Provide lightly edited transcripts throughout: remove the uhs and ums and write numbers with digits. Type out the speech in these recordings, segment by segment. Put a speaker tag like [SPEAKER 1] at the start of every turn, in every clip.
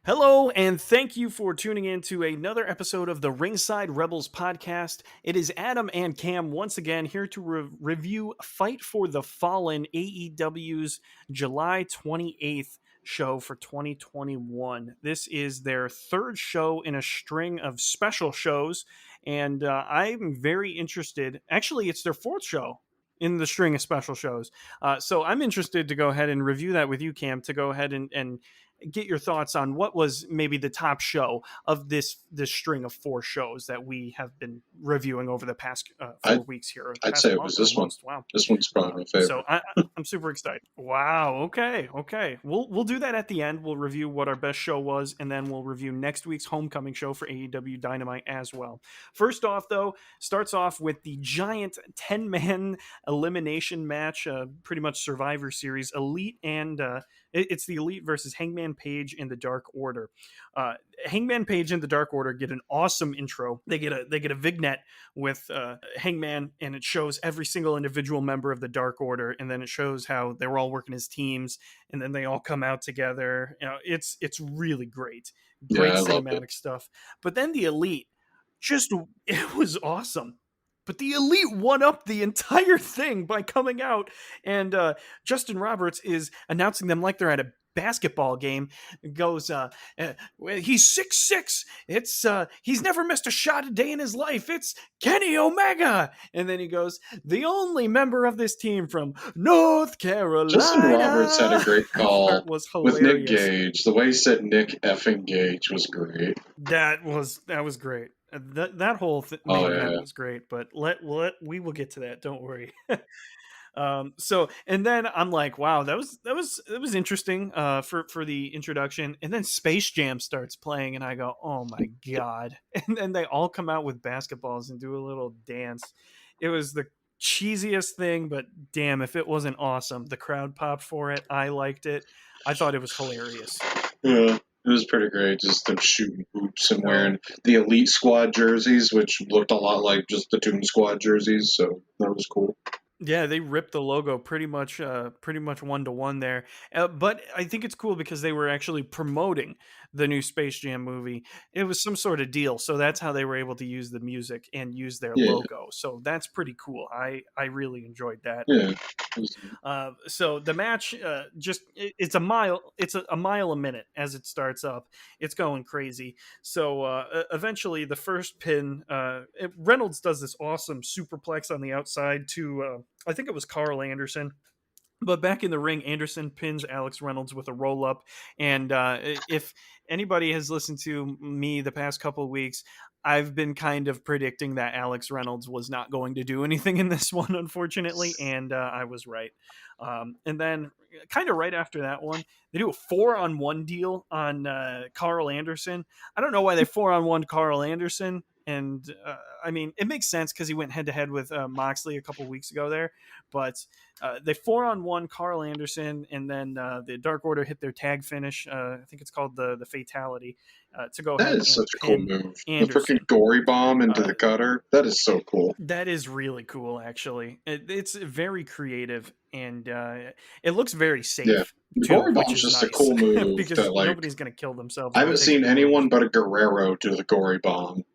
[SPEAKER 1] Hello, and thank you for tuning in to another episode of the Ringside Rebels podcast. It is Adam and Cam once again here to review Fight for the Fallen, AEW's July 28th show for 2021. This is their third show in a string of special shows, and I'm very interested. Actually, it's their fourth show in the string of special shows. So I'm interested to go ahead and review that with you, Cam, to go ahead and get your thoughts on what was maybe the top show of this string of four shows that we have been reviewing over the past
[SPEAKER 2] I'd
[SPEAKER 1] 4 weeks here, or the
[SPEAKER 2] I'd say
[SPEAKER 1] past
[SPEAKER 2] it was
[SPEAKER 1] month
[SPEAKER 2] this one.
[SPEAKER 1] almost. Wow.
[SPEAKER 2] This one's probably my
[SPEAKER 1] So
[SPEAKER 2] favorite.
[SPEAKER 1] I'm super excited. Wow. Okay. We'll do that at the end. We'll review what our best show was, and then we'll review next week's homecoming show for AEW Dynamite as well. First off, though, starts off with the giant 10-man elimination match, pretty much Survivor Series, Elite and it's the Elite versus Hangman Page and the Dark Order. Hangman Page and the Dark Order get an awesome intro. They get a vignette with Hangman, and it shows every single individual member of the Dark Order, and then it shows how they were all working as teams, and then they all come out together. It's really great,
[SPEAKER 2] Yeah,
[SPEAKER 1] great
[SPEAKER 2] I loved it.
[SPEAKER 1] cinematic stuff. But then the Elite, just it was awesome. But the Elite won up the entire thing by coming out, and Justin Roberts is announcing them like they're at a basketball game. Goes, he's 6'6". He's never missed a shot a day in his life. It's Kenny Omega, and then he goes, the only member of this team from North
[SPEAKER 2] Justin Roberts had a
[SPEAKER 1] Carolina.
[SPEAKER 2] great
[SPEAKER 1] That part
[SPEAKER 2] call
[SPEAKER 1] was
[SPEAKER 2] with Nick
[SPEAKER 1] hilarious.
[SPEAKER 2] Gage. The way he said Nick effing Gage was great.
[SPEAKER 1] That was great. That whole main
[SPEAKER 2] Oh
[SPEAKER 1] event
[SPEAKER 2] yeah.
[SPEAKER 1] was great, but we will get to that. Don't worry. So and then I'm like, wow, that was interesting for the introduction, and then Space Jam starts playing, and I go, oh my god. And then they all come out with basketballs and do a little dance. It was the cheesiest thing, but damn, if it wasn't awesome. The crowd popped for it. I liked it. I thought it was hilarious.
[SPEAKER 2] Yeah. It was pretty great, just them shooting hoops and
[SPEAKER 1] So
[SPEAKER 2] wearing the Elite Squad jerseys, which looked a lot like just the Toon Squad jerseys, so that was cool.
[SPEAKER 1] yeah, they ripped the logo pretty much one to one there. But I think it's cool because they were actually promoting the new Space Jam movie. It was some sort of deal, so that's how they were able to use the music and use their
[SPEAKER 2] Yeah,
[SPEAKER 1] logo. So that's pretty cool. I really enjoyed that.
[SPEAKER 2] yeah. It was-
[SPEAKER 1] So the match, it's a mile a minute as it starts up. It's going crazy. So eventually, the first pin, Reynolds does this awesome superplex on the outside to I think it was Carl Anderson. But back in the ring, Anderson pins Alex Reynolds with a roll up. And if anybody has listened to me the past couple of weeks, I've been kind of predicting that Alex Reynolds was not going to do anything in this one, unfortunately. And I was right. And then, kind of right after that one, they do a 4-on-1 deal on Carl Anderson. I don't know why they 4-on-1 Carl Anderson. And I mean, it makes sense because he went head to head with Moxley a couple weeks ago there. But they 4-on-1 Carl Anderson, and then the Dark Order hit their tag finish. I think it's called the Fatality to go
[SPEAKER 2] That
[SPEAKER 1] ahead
[SPEAKER 2] is
[SPEAKER 1] and
[SPEAKER 2] such a cool
[SPEAKER 1] pin
[SPEAKER 2] move. The freaking
[SPEAKER 1] Anderson.
[SPEAKER 2] gory bomb into
[SPEAKER 1] Uh,
[SPEAKER 2] the cutter. That is so cool.
[SPEAKER 1] that is really cool, actually. It's very creative, and it looks very
[SPEAKER 2] Yeah.
[SPEAKER 1] safe
[SPEAKER 2] The
[SPEAKER 1] too,
[SPEAKER 2] gory
[SPEAKER 1] which
[SPEAKER 2] bomb's
[SPEAKER 1] is
[SPEAKER 2] just a
[SPEAKER 1] nice
[SPEAKER 2] cool move
[SPEAKER 1] because
[SPEAKER 2] that like
[SPEAKER 1] nobody's going to kill themselves
[SPEAKER 2] I
[SPEAKER 1] while
[SPEAKER 2] haven't
[SPEAKER 1] taking
[SPEAKER 2] seen
[SPEAKER 1] the move.
[SPEAKER 2] anyone but a Guerrero do the gory bomb.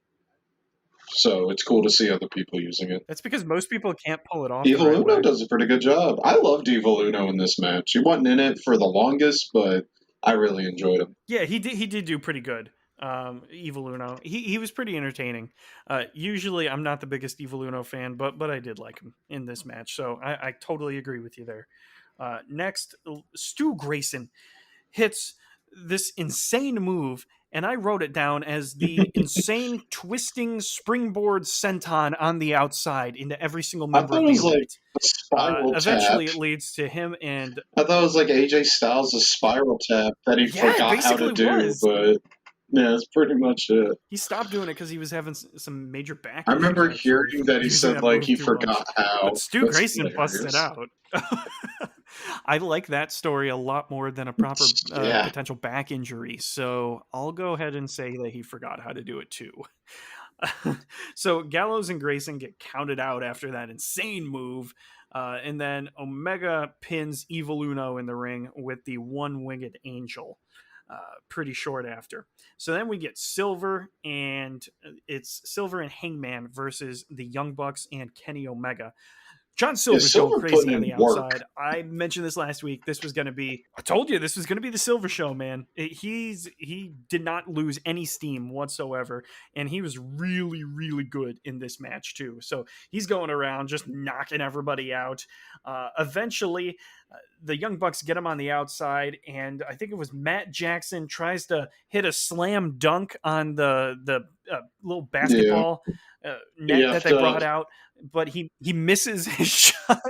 [SPEAKER 2] So it's cool to see other people using it.
[SPEAKER 1] That's because most people can't pull it off the
[SPEAKER 2] Evil
[SPEAKER 1] right
[SPEAKER 2] Uno
[SPEAKER 1] way.
[SPEAKER 2] does a pretty good job. I loved Evil Uno in this match. He wasn't in it for the longest, but I really enjoyed him.
[SPEAKER 1] Yeah, he did do pretty good. Evil Uno, he was pretty entertaining. Usually, I'm not the biggest Evil Uno fan, but I did like him in this match, so I totally agree with you there. Next, Stu Grayson hits this insane move, and I wrote it down as the insane twisting springboard senton on the outside into every single
[SPEAKER 2] I
[SPEAKER 1] member
[SPEAKER 2] thought
[SPEAKER 1] of
[SPEAKER 2] it
[SPEAKER 1] the
[SPEAKER 2] was like
[SPEAKER 1] Elite.
[SPEAKER 2] a spiral tap.
[SPEAKER 1] Eventually, it leads to him and
[SPEAKER 2] I thought it was like AJ Styles' spiral tap that he
[SPEAKER 1] yeah, it
[SPEAKER 2] forgot how to
[SPEAKER 1] basically
[SPEAKER 2] do,
[SPEAKER 1] was.
[SPEAKER 2] but yeah, that's pretty much it.
[SPEAKER 1] He stopped doing it because he was having some major back
[SPEAKER 2] I
[SPEAKER 1] issues,
[SPEAKER 2] remember
[SPEAKER 1] actually,
[SPEAKER 2] hearing
[SPEAKER 1] from
[SPEAKER 2] that he
[SPEAKER 1] using
[SPEAKER 2] said
[SPEAKER 1] that
[SPEAKER 2] like
[SPEAKER 1] move
[SPEAKER 2] he
[SPEAKER 1] too much.
[SPEAKER 2] forgot
[SPEAKER 1] But
[SPEAKER 2] how.
[SPEAKER 1] Stu
[SPEAKER 2] That's
[SPEAKER 1] Grayson busted
[SPEAKER 2] hilarious.
[SPEAKER 1] out. I like that story a lot more than a proper
[SPEAKER 2] Yeah.
[SPEAKER 1] potential back injury, so I'll go ahead and say that he forgot how to do it too. So Gallows and Grayson get counted out after that insane move. And then Omega pins Evil Uno in the ring with the one winged angel. pretty short after. So then we get Silver, and it's Silver and Hangman versus the Young Bucks and Kenny Omega. John
[SPEAKER 2] Yeah,
[SPEAKER 1] Silver's going
[SPEAKER 2] Silver putting
[SPEAKER 1] crazy on
[SPEAKER 2] in
[SPEAKER 1] the
[SPEAKER 2] work.
[SPEAKER 1] outside. I mentioned this last week. This was going to be. I told you this was going to be the Silver Show, man. He did not lose any steam whatsoever, and he was really really good in this match too. So he's going around just knocking everybody out. Eventually, the Young Bucks get him on the outside, and I think it was Matt Jackson tries to hit a slam dunk on the little
[SPEAKER 2] Yeah,
[SPEAKER 1] basketball
[SPEAKER 2] he
[SPEAKER 1] net that they
[SPEAKER 2] effed up.
[SPEAKER 1] brought out, but he misses his shot.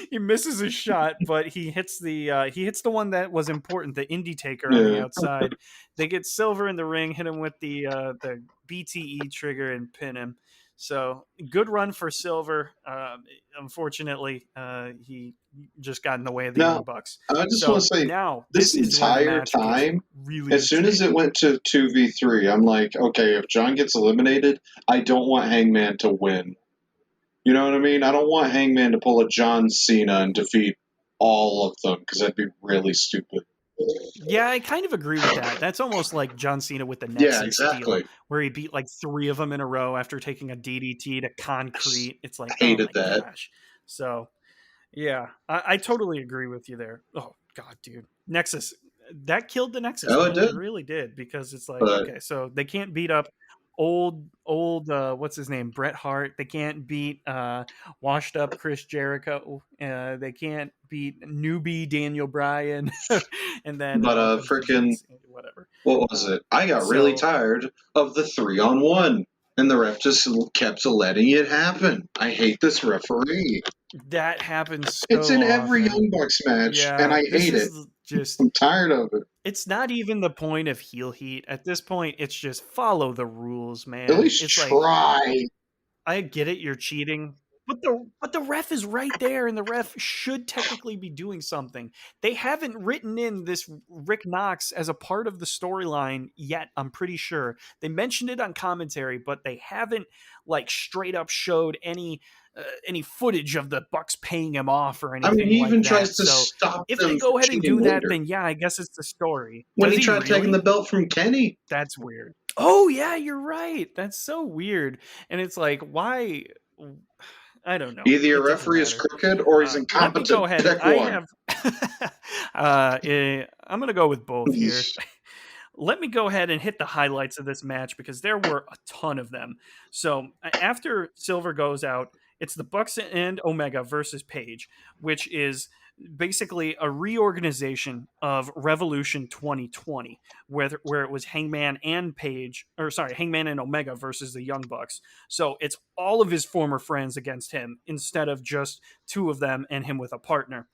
[SPEAKER 1] He misses his shot, but he hits the one that was important, the Indie Taker on the
[SPEAKER 2] Yeah.
[SPEAKER 1] outside. They get Silver in the ring, hit him with the BTE trigger, and pin him. So good run for Silver. Unfortunately, he just got in the way of the
[SPEAKER 2] Now,
[SPEAKER 1] Young Bucks.
[SPEAKER 2] I just want to
[SPEAKER 1] So
[SPEAKER 2] say
[SPEAKER 1] now
[SPEAKER 2] this
[SPEAKER 1] this is where the
[SPEAKER 2] entire
[SPEAKER 1] match gets
[SPEAKER 2] time,
[SPEAKER 1] really
[SPEAKER 2] as soon as it
[SPEAKER 1] intriguing.
[SPEAKER 2] went to 2v3, I'm like, okay, if John gets eliminated, I don't want Hangman to win. You know what I mean? I don't want Hangman to pull a John Cena and defeat all of them because that'd be really stupid.
[SPEAKER 1] Yeah, I kind of agree with that. That's almost like John Cena with the
[SPEAKER 2] Yeah,
[SPEAKER 1] Nexus deal,
[SPEAKER 2] exactly.
[SPEAKER 1] where he beat like three of them in a row after taking a DDT to
[SPEAKER 2] I
[SPEAKER 1] concrete. It's like, oh
[SPEAKER 2] hated
[SPEAKER 1] my
[SPEAKER 2] that.
[SPEAKER 1] gosh. So, yeah, I totally agree with you there. Oh, God, dude. Nexus, that killed the Nexus,
[SPEAKER 2] Oh, it
[SPEAKER 1] man. It
[SPEAKER 2] did.
[SPEAKER 1] really did, because it's like,
[SPEAKER 2] But
[SPEAKER 1] okay, so they can't beat up old what's his name, Bret Hart. They can't beat washed up Chris Jericho. They can't beat newbie Daniel Bryan. And then out comes the John
[SPEAKER 2] freaking,
[SPEAKER 1] Cena, whatever.
[SPEAKER 2] what was
[SPEAKER 1] uh,
[SPEAKER 2] it? I got really
[SPEAKER 1] so
[SPEAKER 2] tired of the 3-on-1, and the ref just kept letting it happen. I hate this referee.
[SPEAKER 1] that happens
[SPEAKER 2] It's
[SPEAKER 1] so
[SPEAKER 2] in every
[SPEAKER 1] often.
[SPEAKER 2] Young Bucks match, and
[SPEAKER 1] Yeah,
[SPEAKER 2] I
[SPEAKER 1] this
[SPEAKER 2] hate it.
[SPEAKER 1] is just,
[SPEAKER 2] I'm tired of it.
[SPEAKER 1] it's not even the point of heel heat at this point. It's just follow the rules,
[SPEAKER 2] At
[SPEAKER 1] man.
[SPEAKER 2] least
[SPEAKER 1] It's like,
[SPEAKER 2] try.
[SPEAKER 1] I get it, you're cheating, but the ref is right there, and the ref should technically be doing something. They haven't written in this Rick Knox as a part of the storyline yet. I'm pretty sure they mentioned it on commentary, but they haven't like straight up showed any footage of the Bucks paying him off or
[SPEAKER 2] I mean,
[SPEAKER 1] anything
[SPEAKER 2] he
[SPEAKER 1] like
[SPEAKER 2] even tries
[SPEAKER 1] that.
[SPEAKER 2] to
[SPEAKER 1] So
[SPEAKER 2] stop
[SPEAKER 1] if they
[SPEAKER 2] them from
[SPEAKER 1] go ahead and
[SPEAKER 2] cheating
[SPEAKER 1] do that,
[SPEAKER 2] later.
[SPEAKER 1] then yeah, I guess it's the story.
[SPEAKER 2] When
[SPEAKER 1] Does
[SPEAKER 2] he
[SPEAKER 1] he
[SPEAKER 2] tried taking the
[SPEAKER 1] really?
[SPEAKER 2] belt from Kenny,
[SPEAKER 1] That's weird. Oh yeah, you're right. That's so weird. And it's like, why? I don't know.
[SPEAKER 2] either your
[SPEAKER 1] It doesn't
[SPEAKER 2] referee is
[SPEAKER 1] matter.
[SPEAKER 2] crooked or he's
[SPEAKER 1] Let me go
[SPEAKER 2] incompetent.
[SPEAKER 1] ahead.
[SPEAKER 2] Pick
[SPEAKER 1] I
[SPEAKER 2] one.
[SPEAKER 1] have. I'm going to go with both here. Let me go ahead and hit the highlights of this match, because there were a ton of them. So after Silver goes out, it's the Bucks and Omega versus Page, which is basically a reorganization of Revolution 2020, where it was Hangman and Page, or sorry, Hangman and Omega versus the Young Bucks. So it's all of his former friends against him, instead of just two of them and him with a partner.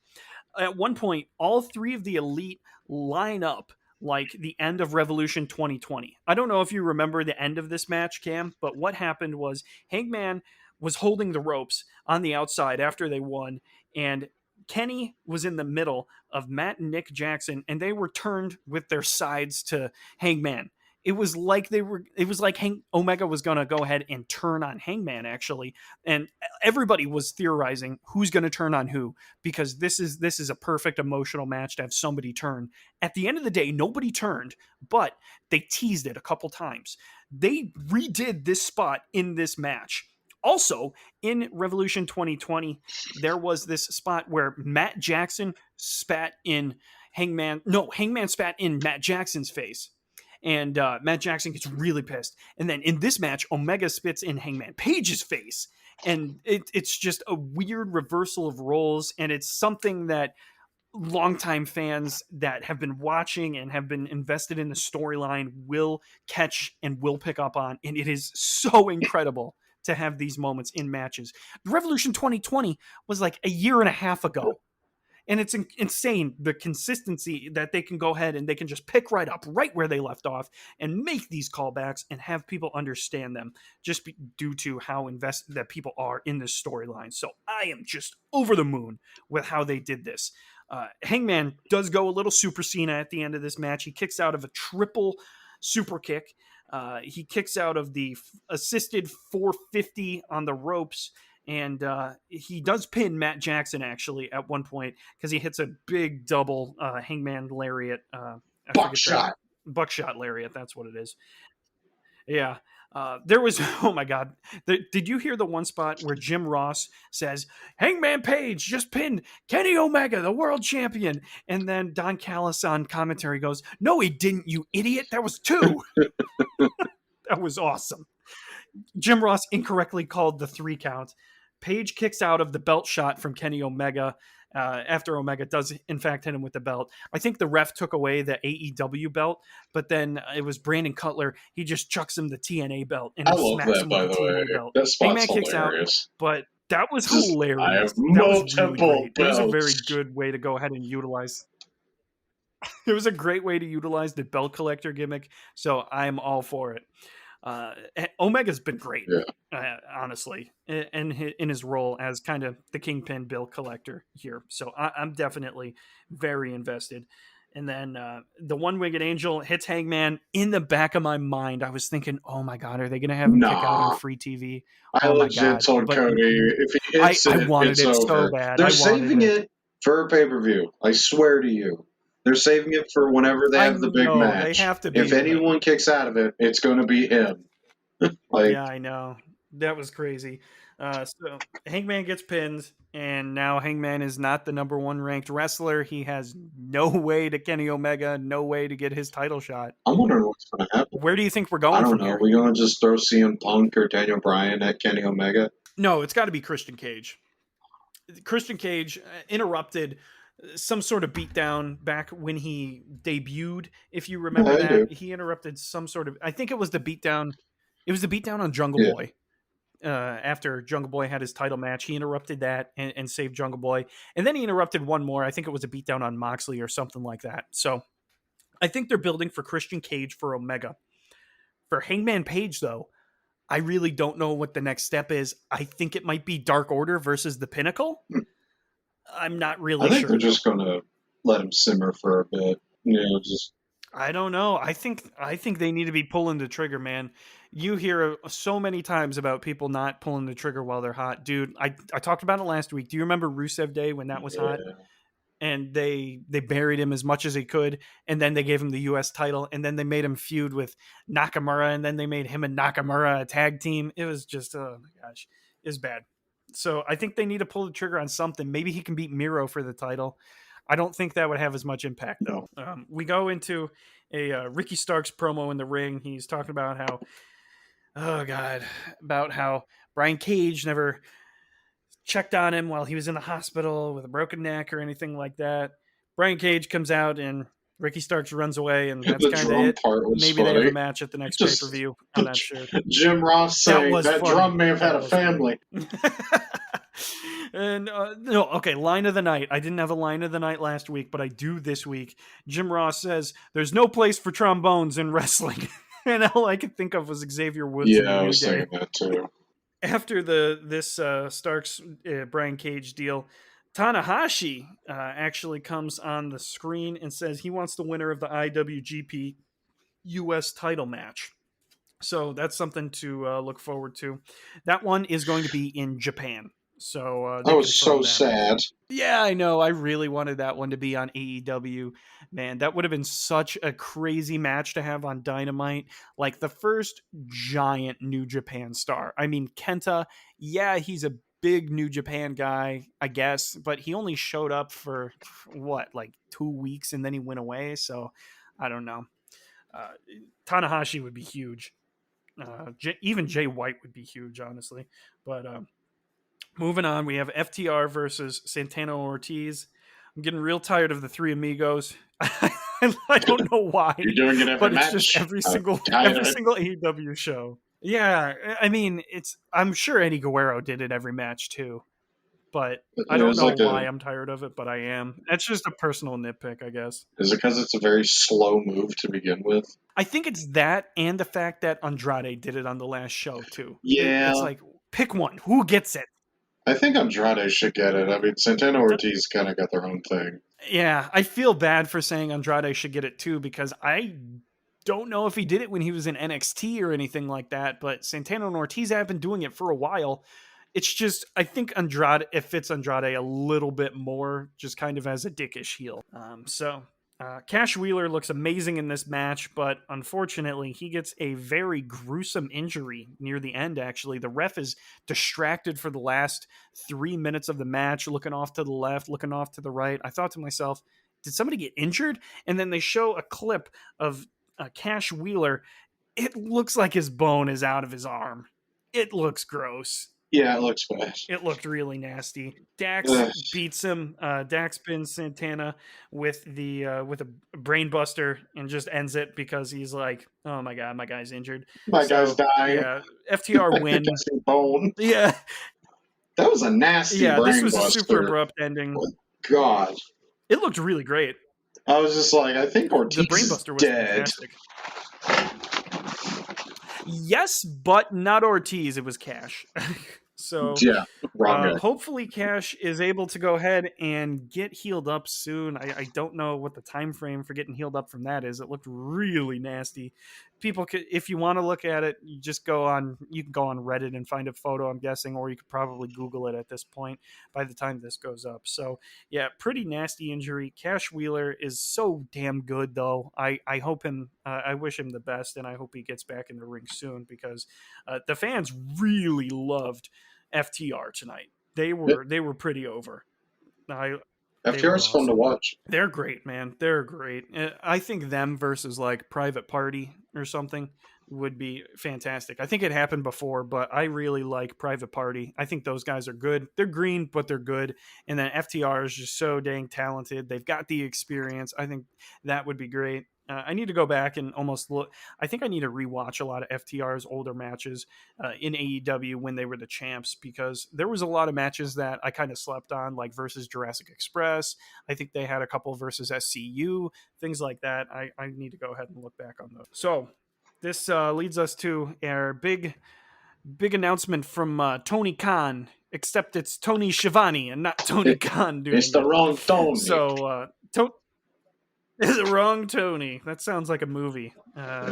[SPEAKER 1] At one point, all three of the elite line up like the end of Revolution 2020. I don't know if you remember the end of this match, Cam, but what happened was Hangman was holding the ropes on the outside after they won, and Kenny was in the middle of Matt and Nick Jackson, and they were turned with their sides to Hangman. It was like Omega was going to go ahead and turn on Hangman, actually, and everybody was theorizing who's going to turn on who, because this is a perfect emotional match to have somebody turn. At the end of the day, nobody turned, but they teased it a couple times. They redid this spot in this match. Also, in Revolution 2020, there was this spot where Matt Jackson spat in Hangman spat in Matt Jackson's face. And Matt Jackson gets really pissed. And then in this match, Omega spits in Hangman Page's face. And it's just a weird reversal of roles. And it's something that longtime fans that have been watching and have been invested in the storyline will catch and will pick up on. And it is so incredible to have these moments in matches. Revolution 2020 was like a year and a half ago. And it's insane the consistency that they can go ahead and they can just pick right up right where they left off and make these callbacks and have people understand them, just due to how invested that people are in this storyline. So I am just over the moon with how they did this. Hangman does go a little Super Cena at the end of this match. He kicks out of a triple super kick. He kicks out of the assisted 450 on the ropes, and he does pin Matt Jackson actually at one point, because he hits a big double Hangman lariat I forget the
[SPEAKER 2] Buckshot.
[SPEAKER 1] buckshot lariat. That's what it is. Yeah. There was, oh my God. Did you hear the one spot where Jim Ross says, Hangman Page just pinned Kenny Omega, the world champion? And then Don Callis on commentary goes, No, he didn't, you idiot. That was two. That was awesome. Jim Ross incorrectly called the 3 count. Page kicks out of the belt shot from Kenny Omega after Omega does, in fact, hit him with the belt. I think the ref took away the AEW belt, but then it was Brandon Cutler. He just chucks him the TNA belt and
[SPEAKER 2] I
[SPEAKER 1] he
[SPEAKER 2] love
[SPEAKER 1] smacks
[SPEAKER 2] that,
[SPEAKER 1] him with
[SPEAKER 2] by
[SPEAKER 1] the
[SPEAKER 2] the way.
[SPEAKER 1] TNA belt.
[SPEAKER 2] That spot's
[SPEAKER 1] Hangman kicks out,
[SPEAKER 2] hilarious.
[SPEAKER 1] but that was
[SPEAKER 2] Just, I
[SPEAKER 1] hilarious.
[SPEAKER 2] have
[SPEAKER 1] That was really
[SPEAKER 2] multiple
[SPEAKER 1] great. It was a very
[SPEAKER 2] belts.
[SPEAKER 1] good way to go ahead and utilize. It was a great way to utilize the belt collector gimmick. So I'm all for it. Omega's been great,
[SPEAKER 2] Yeah.
[SPEAKER 1] honestly, in his role as kind of the kingpin bill collector here. So I'm definitely very invested. And then the one-winged angel hits Hangman. In the back of my mind, I was thinking, "Oh my God, are they going to have him kick out on
[SPEAKER 2] Nah.
[SPEAKER 1] free TV?"
[SPEAKER 2] I
[SPEAKER 1] Oh my
[SPEAKER 2] legit
[SPEAKER 1] God!
[SPEAKER 2] told
[SPEAKER 1] But
[SPEAKER 2] Cody if he hits
[SPEAKER 1] I
[SPEAKER 2] it,
[SPEAKER 1] wanted
[SPEAKER 2] it's
[SPEAKER 1] it so
[SPEAKER 2] over.
[SPEAKER 1] bad.
[SPEAKER 2] They're
[SPEAKER 1] I wanted
[SPEAKER 2] saving
[SPEAKER 1] it.
[SPEAKER 2] it for a pay per view. I swear to you. They're saving it for whenever they
[SPEAKER 1] I
[SPEAKER 2] have the big
[SPEAKER 1] know they
[SPEAKER 2] match.
[SPEAKER 1] have to
[SPEAKER 2] If
[SPEAKER 1] be, but
[SPEAKER 2] anyone kicks out of it, it's going to be him. Like,
[SPEAKER 1] yeah, I know. That was crazy. So Hangman gets pinned, and now Hangman is not the number one ranked wrestler. He has no way to Kenny Omega, no way to get his title shot.
[SPEAKER 2] I'm wondering what's going to happen.
[SPEAKER 1] Where do you think we're
[SPEAKER 2] I
[SPEAKER 1] going
[SPEAKER 2] don't
[SPEAKER 1] from
[SPEAKER 2] know.
[SPEAKER 1] here?
[SPEAKER 2] We going to just throw CM Punk or Daniel Bryan at Kenny Omega?
[SPEAKER 1] No, it's got to be Christian Cage. Christian Cage interrupted some sort of beatdown back when he debuted. If you
[SPEAKER 2] Yeah,
[SPEAKER 1] remember
[SPEAKER 2] I do.
[SPEAKER 1] that, he interrupted some sort of. I think it was the beatdown. It was the beatdown on Jungle
[SPEAKER 2] Yeah.
[SPEAKER 1] Boy. After Jungle Boy had his title match, he interrupted that and saved Jungle Boy. And then he interrupted one more. I think it was a beatdown on Moxley or something like that. So I think they're building for Christian Cage for Omega. For Hangman Page, though, I really don't know what the next step is. I think it might be Dark Order versus the Pinnacle. I'm not
[SPEAKER 2] I
[SPEAKER 1] really
[SPEAKER 2] think they're
[SPEAKER 1] sure, though.
[SPEAKER 2] just going to let him simmer for a bit. Just
[SPEAKER 1] I don't know. I think they need to be pulling the trigger, man. You hear so many times about people not pulling the trigger while they're hot, dude. I talked about it last week. Do you remember Rusev Day when that was hot?
[SPEAKER 2] yeah.
[SPEAKER 1] And they buried him as much as they could, and then they gave him the U.S. title, and then they made him feud with Nakamura, and then they made him and Nakamura a tag team. It was just, oh my gosh, it was bad. So I think they need to pull the trigger on something. Maybe he can beat Miro for the title. I don't think that would have as much impact,
[SPEAKER 2] No.
[SPEAKER 1] though. We go into a Ricky Starks promo in the ring. He's talking about how, oh God, about how Brian Cage never checked on him while he was in the hospital with a broken neck or anything like that. Brian Cage comes out and Ricky Starks runs away, and that's
[SPEAKER 2] The
[SPEAKER 1] kind of
[SPEAKER 2] drum
[SPEAKER 1] it.
[SPEAKER 2] part was
[SPEAKER 1] Maybe they have a
[SPEAKER 2] funny.
[SPEAKER 1] match at the next pay per
[SPEAKER 2] Just
[SPEAKER 1] view. I'm not sure.
[SPEAKER 2] Jim Ross
[SPEAKER 1] That
[SPEAKER 2] saying
[SPEAKER 1] was
[SPEAKER 2] that
[SPEAKER 1] funny.
[SPEAKER 2] drum may have had
[SPEAKER 1] That
[SPEAKER 2] a
[SPEAKER 1] was funny.
[SPEAKER 2] family.
[SPEAKER 1] And no, okay, line of the night. I didn't have a line of the night last week, but I do this week. Jim Ross says there's no place for trombones in wrestling, and all I could think of was Xavier Woods in
[SPEAKER 2] Yeah,
[SPEAKER 1] the
[SPEAKER 2] I
[SPEAKER 1] New
[SPEAKER 2] was
[SPEAKER 1] Day.
[SPEAKER 2] thinking that too.
[SPEAKER 1] After this Starks Brian Cage deal, Tanahashi actually comes on the screen and says he wants the winner of the IWGP US title match. So that's something to look forward to. That one is going to be in Japan. So
[SPEAKER 2] I
[SPEAKER 1] they
[SPEAKER 2] was so
[SPEAKER 1] confirmed that.
[SPEAKER 2] sad.
[SPEAKER 1] Yeah, I know. I really wanted that one to be on AEW. Man, that would have been such a crazy match to have on Dynamite. Like the first giant New Japan star. I mean, Kenta, yeah, he's a big New Japan guy, I guess, but he only showed up for what, like 2 weeks and then he went away. So I don't know. Uh, Tanahashi would be huge. Even Jay White would be huge, honestly. But moving on, we have FTR versus Santana Ortiz. I'm getting real tired of the Three Amigos. I don't know why,
[SPEAKER 2] You're doing it every
[SPEAKER 1] but it's just
[SPEAKER 2] match.
[SPEAKER 1] every
[SPEAKER 2] I'm
[SPEAKER 1] single
[SPEAKER 2] tired of
[SPEAKER 1] every
[SPEAKER 2] it.
[SPEAKER 1] single AEW show. Yeah, I mean, it's. I'm sure Eddie Guerrero did it every match too, but I
[SPEAKER 2] It
[SPEAKER 1] don't
[SPEAKER 2] was
[SPEAKER 1] know
[SPEAKER 2] like
[SPEAKER 1] why I'm tired of it, but I am. It's just a personal nitpick, I guess.
[SPEAKER 2] is it because it's a very slow move to begin with?
[SPEAKER 1] I think it's that and the fact that Andrade did it on the last show too. It's
[SPEAKER 2] Yeah,
[SPEAKER 1] like pick one. Who gets it?
[SPEAKER 2] I think Andrade should get it. I mean, Santana Ortiz kind of got their own thing.
[SPEAKER 1] Yeah, I feel bad for saying Andrade should get it too because I don't know if he did it when he was in NXT or anything like that, but Santana and Ortiz have been doing it for a while. It's just I think Andrade it fits Andrade a little bit more, just kind of as a dickish heel. So Cash Wheeler looks amazing in this match, but unfortunately, he gets a very gruesome injury near the end, actually. The ref is distracted for the last 3 minutes of the match, looking off to the left, looking off to the right. I thought to myself, did somebody get injured? And then they show a clip of Cash Wheeler. It looks like his bone is out of his arm. It looks gross.
[SPEAKER 2] Yeah, it looks bad.
[SPEAKER 1] It looked really nasty. Dax
[SPEAKER 2] Ugh.
[SPEAKER 1] beats him. Dax pins Santana with a brainbuster and just ends it because he's like, "Oh my god, my guy's injured."
[SPEAKER 2] My guy's
[SPEAKER 1] So
[SPEAKER 2] dying.
[SPEAKER 1] yeah, FTR
[SPEAKER 2] I think
[SPEAKER 1] win.
[SPEAKER 2] I see bone.
[SPEAKER 1] Yeah,
[SPEAKER 2] That was a nasty
[SPEAKER 1] yeah. This
[SPEAKER 2] brain
[SPEAKER 1] was a super
[SPEAKER 2] buster.
[SPEAKER 1] abrupt ending.
[SPEAKER 2] God.
[SPEAKER 1] It looked really great.
[SPEAKER 2] I was just like, I think
[SPEAKER 1] The
[SPEAKER 2] Ortiz is
[SPEAKER 1] brainbuster was
[SPEAKER 2] dead.
[SPEAKER 1] fantastic. Yes, but not Ortiz. It was Cash. So
[SPEAKER 2] Yeah, wrong guy.
[SPEAKER 1] hopefully Cash is able to go ahead and get healed up soon. I don't know what the time frame for getting healed up from that is. It looked really nasty. People could, if you want to look at it, you can go on Reddit and find a photo, I'm guessing, or you could probably Google it at this point by the time this goes up. So yeah, pretty nasty injury. Cash Wheeler is so damn good though. I hope him, I wish him the best, and I hope he gets back in the ring soon because the fans really loved FTR tonight. They were pretty over.
[SPEAKER 2] FTR is fun to watch.
[SPEAKER 1] They're great, man. They're great. I think them versus like Private Party or something would be fantastic. I think it happened before, but I really like Private Party. I think those guys are good. They're green, but they're good. And then FTR is just so dang talented. They've got the experience. I think that would be great. I need to go back and almost look. I think I need to rewatch a lot of FTR's older matches in AEW when they were the champs, because there was a lot of matches that I kind of slept on, like versus Jurassic Express. I think they had a couple versus SCU, things like that. I need to go ahead and look back on those. So this leads us to our big announcement from Tony Khan, except it's Tony Schiavone and not Tony Khan doing
[SPEAKER 2] It's the wrong Tony.
[SPEAKER 1] So is it wrong, Tony? That sounds like a movie.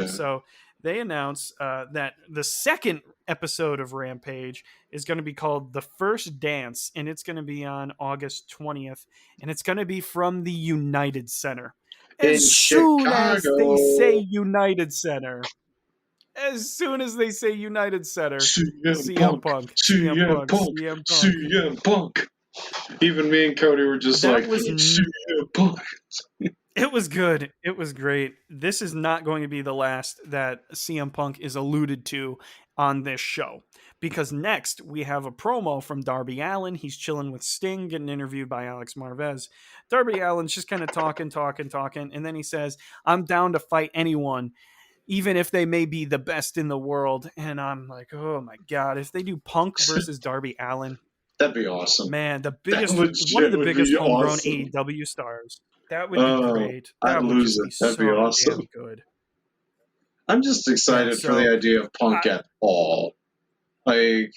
[SPEAKER 1] So they announce that the second episode of Rampage is going to be called The First Dance, and it's going to be on August 20th, and it's going to be from the United Center. As soon as they say United Center. As soon as they say United Center, CM Punk.
[SPEAKER 2] Even me and Cody were just
[SPEAKER 1] That
[SPEAKER 2] like,
[SPEAKER 1] was
[SPEAKER 2] CM Punk.
[SPEAKER 1] It was good. It was great. This is not going to be the last that CM Punk is alluded to on this show, because next we have a promo from Darby Allin. He's chilling with Sting, getting interviewed by Alex Marvez. Darby Allin's just kind of talking, and then he says, "I'm down to fight anyone, even if they may be the best in the world." And I'm like, oh my god, if they do Punk versus Darby Allin,
[SPEAKER 2] that'd be awesome.
[SPEAKER 1] Man, one of the biggest homegrown AEW stars. That would be great. That would just be so damn good.
[SPEAKER 2] I'm just excited for the idea of Punk at all. Like,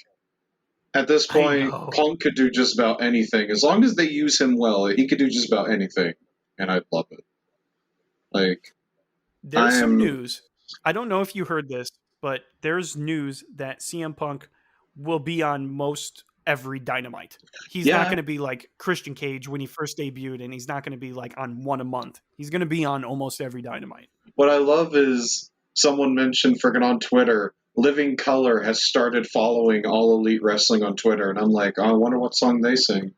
[SPEAKER 2] at this point, Punk could do just about anything. As long as they use him well, he could do just about anything. And I'd love it. Like,
[SPEAKER 1] there's some news. I don't know if you heard this, but there's news that CM Punk will be on most every Dynamite. He's not going to be like Christian Cage when he first debuted, and he's not going to be like on one a month. He's going to be on almost every Dynamite.
[SPEAKER 2] What I love is someone mentioned friggin' on Twitter, Living Color has started following All Elite Wrestling on Twitter, and I'm like, oh, I wonder what song they sing.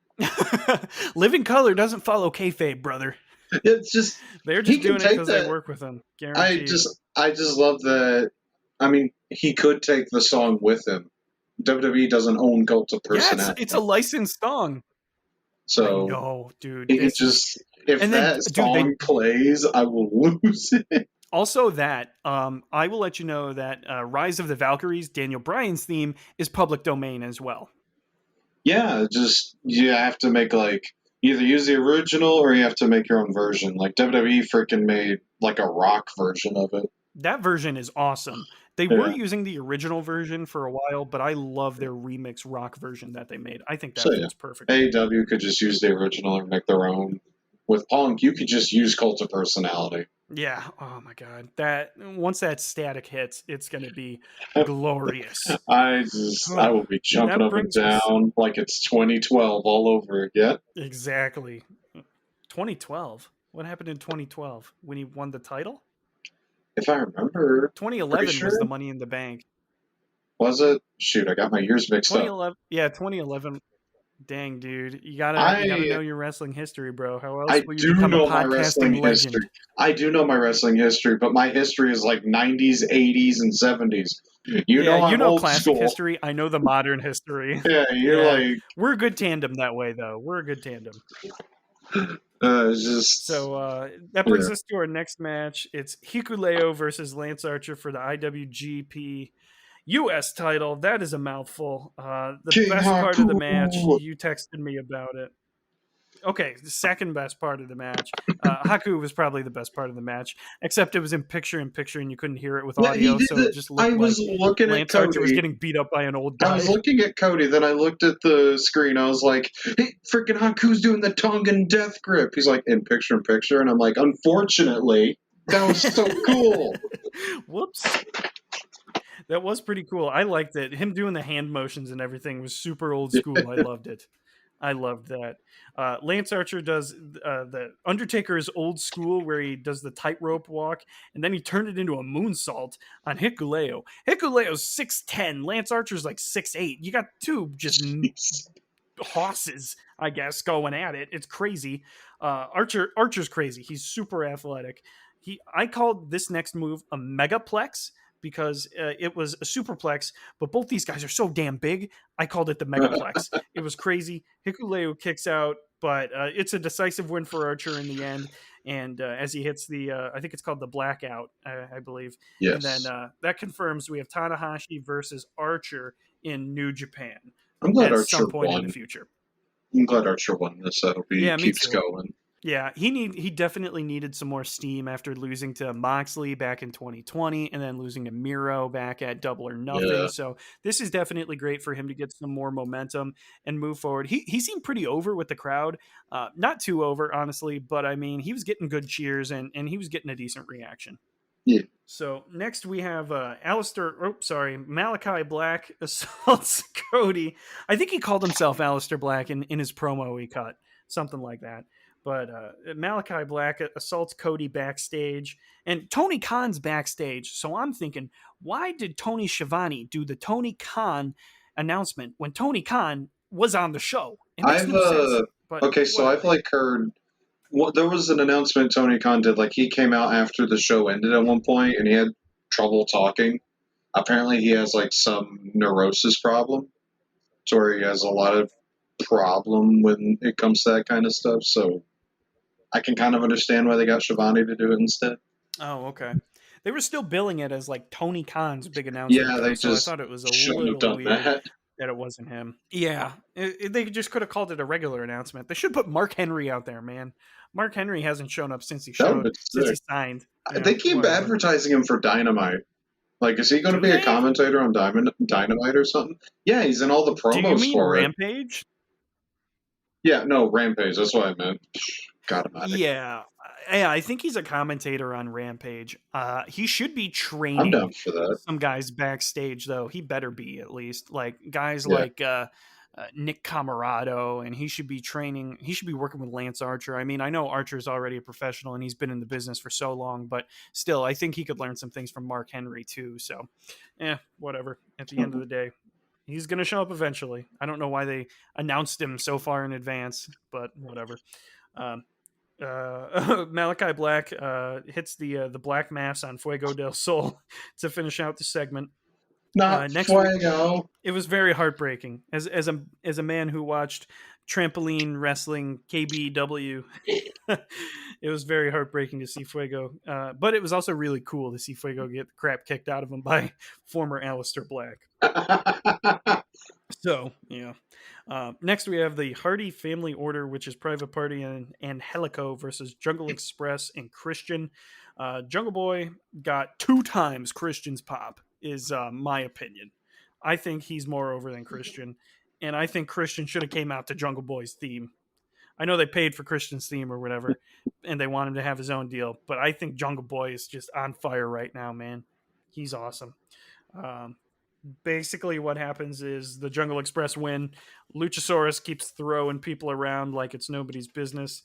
[SPEAKER 1] Living Color doesn't follow kayfabe, brother.
[SPEAKER 2] It's just
[SPEAKER 1] they're just doing it because they work with him. Guaranteed.
[SPEAKER 2] I just love that. I mean, he could take the song with him. WWE doesn't own Cult of Personality.
[SPEAKER 1] Yeah, it's a licensed song.
[SPEAKER 2] So
[SPEAKER 1] I know, dude.
[SPEAKER 2] He just that song plays, I will lose it.
[SPEAKER 1] Also, that I will let you know that Rise of the Valkyries, Daniel Bryan's theme, is public domain as well.
[SPEAKER 2] Yeah, just you have to make like either use the original or you have to make your own version. Like WWE freaking made like a rock version of it.
[SPEAKER 1] That version is awesome. They were using the original version for a while, but I love their remix rock version that they made. I think that fits perfect.
[SPEAKER 2] AEW could just use the original and make their own. With Punk, you could just use Cult of Personality.
[SPEAKER 1] Yeah. Oh my god. That once that static hits, it's going to be glorious.
[SPEAKER 2] I will be jumping up and down like it's 2012 all over again.
[SPEAKER 1] Exactly. 2012. What happened in 2012 when he won the title?
[SPEAKER 2] If I remember, pretty
[SPEAKER 1] 2011 was
[SPEAKER 2] sure.
[SPEAKER 1] the Money in the Bank.
[SPEAKER 2] Was it? Shoot, I got my years mixed up.
[SPEAKER 1] 2011, yeah, 2011. Dang, dude, you gotta
[SPEAKER 2] I
[SPEAKER 1] know your wrestling history, bro. How else
[SPEAKER 2] I
[SPEAKER 1] will you
[SPEAKER 2] do
[SPEAKER 1] become a
[SPEAKER 2] know my
[SPEAKER 1] podcasting
[SPEAKER 2] wrestling history.
[SPEAKER 1] legend?
[SPEAKER 2] I do know my wrestling history, but my history is like 90s, 80s, and 70s. You
[SPEAKER 1] Yeah,
[SPEAKER 2] know
[SPEAKER 1] you
[SPEAKER 2] I'm
[SPEAKER 1] know
[SPEAKER 2] old
[SPEAKER 1] classic
[SPEAKER 2] school.
[SPEAKER 1] history. I know the modern history.
[SPEAKER 2] Yeah, you're
[SPEAKER 1] Yeah,
[SPEAKER 2] like,
[SPEAKER 1] we're a good tandem that way, though. We're a good tandem.
[SPEAKER 2] just
[SPEAKER 1] So that
[SPEAKER 2] yeah.
[SPEAKER 1] brings us to our next match. It's Hikuleo versus Lance Archer for the IWGP US title. That is a mouthful. The
[SPEAKER 2] King
[SPEAKER 1] best part of the match,
[SPEAKER 2] Haku.
[SPEAKER 1] you texted me about it. Okay, the second best part of the match. Haku was probably the best part of the match, except it was in picture and you couldn't hear it with
[SPEAKER 2] Yeah, he
[SPEAKER 1] audio,
[SPEAKER 2] did
[SPEAKER 1] so it
[SPEAKER 2] it.
[SPEAKER 1] just
[SPEAKER 2] I
[SPEAKER 1] looked
[SPEAKER 2] was
[SPEAKER 1] like
[SPEAKER 2] looking at
[SPEAKER 1] Lance Archer was
[SPEAKER 2] Cody.
[SPEAKER 1] getting beat up by an old
[SPEAKER 2] I was
[SPEAKER 1] guy.
[SPEAKER 2] looking at Cody, then I looked at the screen. I was like, "Hey, freaking Haku's doing the Tongan death grip." He's like, in picture, and I'm like, "Unfortunately, that was so cool."
[SPEAKER 1] Whoops. That was pretty cool. I liked it. Him doing the hand motions and everything was super old school. I loved it. I loved that. Lance Archer does the Undertaker's old school where he does the tightrope walk, and then he turned it into a moonsault on Hikuleo. Hikuleo's 6'10. Lance Archer's like 6'8. You got two just hosses, I guess, going at it. It's crazy. Archer's crazy. He's super athletic. I called this next move a megaplex because it was a superplex, but both these guys are so damn big. I called it the megaplex. It was crazy. Hikuleo kicks out, but it's a decisive win for Archer in the end. And as he hits the, I think it's called the blackout, I believe. And then
[SPEAKER 2] Yes,
[SPEAKER 1] that confirms we have Tanahashi versus Archer in New Japan
[SPEAKER 2] I'm glad
[SPEAKER 1] at
[SPEAKER 2] Archer
[SPEAKER 1] some point in the
[SPEAKER 2] won.
[SPEAKER 1] future.
[SPEAKER 2] I'm glad Archer won this. I hope he
[SPEAKER 1] Yeah, me
[SPEAKER 2] keeps
[SPEAKER 1] too.
[SPEAKER 2] going.
[SPEAKER 1] Yeah, he definitely needed some more steam after losing to Moxley back in 2020 and then losing to Miro back at Double or Nothing.
[SPEAKER 2] Yeah,
[SPEAKER 1] So this is definitely great for him to get some more momentum and move forward. He seemed pretty over with the crowd, not too over honestly, but I mean he was getting good cheers and he was getting a decent reaction.
[SPEAKER 2] yeah.
[SPEAKER 1] So next we have Malachi Black assaults Cody. I think he called himself Alistair Black in his promo he cut, something like that. But Malachi Black assaults Cody backstage, and Tony Khan's backstage. So I'm thinking, why did Tony Schiavone do the Tony Khan announcement when Tony Khan was on the show? It makes
[SPEAKER 2] I've
[SPEAKER 1] no sense. But
[SPEAKER 2] okay, so I've
[SPEAKER 1] whatever.
[SPEAKER 2] like heard. Well, there was an announcement Tony Khan did. Like he came out after the show ended at one point, and he had trouble talking. Apparently, he has like some neurosis problem, to where he has a lot of problem when it comes to that kind of stuff. So I can kind of understand why they got Shivani to do it instead.
[SPEAKER 1] Oh, okay. They were still billing it as like Tony Khan's big announcement
[SPEAKER 2] Yeah,
[SPEAKER 1] though,
[SPEAKER 2] they
[SPEAKER 1] so I
[SPEAKER 2] just
[SPEAKER 1] thought it was a
[SPEAKER 2] shouldn't have
[SPEAKER 1] little
[SPEAKER 2] done
[SPEAKER 1] weird
[SPEAKER 2] that.
[SPEAKER 1] that it wasn't him. Yeah, they just could have called it a regular announcement. They should put Mark Henry out there, man. Mark Henry hasn't shown up
[SPEAKER 2] That would have been
[SPEAKER 1] since he
[SPEAKER 2] sick.
[SPEAKER 1] signed. Yeah,
[SPEAKER 2] They keep
[SPEAKER 1] whatever.
[SPEAKER 2] advertising him for Dynamite. Like, is he going to
[SPEAKER 1] Do
[SPEAKER 2] be a
[SPEAKER 1] they?
[SPEAKER 2] commentator on Dynamite or something? Yeah, he's in all the
[SPEAKER 1] Do you
[SPEAKER 2] promos
[SPEAKER 1] mean
[SPEAKER 2] for it.
[SPEAKER 1] Rampage?
[SPEAKER 2] Yeah, no, Rampage. That's what I meant. Got him out of here.
[SPEAKER 1] Yeah. Yeah, I think he's a commentator on Rampage. He should be
[SPEAKER 2] I'm down
[SPEAKER 1] training
[SPEAKER 2] for that.
[SPEAKER 1] some guys backstage, though. He better be at least like guys
[SPEAKER 2] Yeah.
[SPEAKER 1] like Nick Camarado, and he should be training. He should be working with Lance Archer. I mean, I know Archer's already a professional and he's been in the business for so long, but still, I think he could learn some things from Mark Henry too. So, whatever. At the end of the day, he's going to show up eventually. I don't know why they announced him so far in advance, but whatever. Um, Malachi Black hits the black mass on Fuego del Sol to finish out the segment.
[SPEAKER 2] Not
[SPEAKER 1] Next week,
[SPEAKER 2] Fuego.
[SPEAKER 1] it was very heartbreaking as a man who watched trampoline wrestling KBW. It was very heartbreaking to see Fuego, but it was also really cool to see Fuego get the crap kicked out of him by former Alistair Black. So yeah. Next, we have the Hardy Family Order, which is Private Party and Helico versus Jungle Express and Christian. Jungle Boy got 2 times Christian's pop, is my opinion. I think he's more over than Christian, and I think Christian should have came out to Jungle Boy's theme. I know they paid for Christian's theme or whatever, and they want him to have his own deal, but I think Jungle Boy is just on fire right now, man. He's awesome. Um, Basically what happens is the Jungle Express win. Luchasaurus keeps throwing people around like it's nobody's business.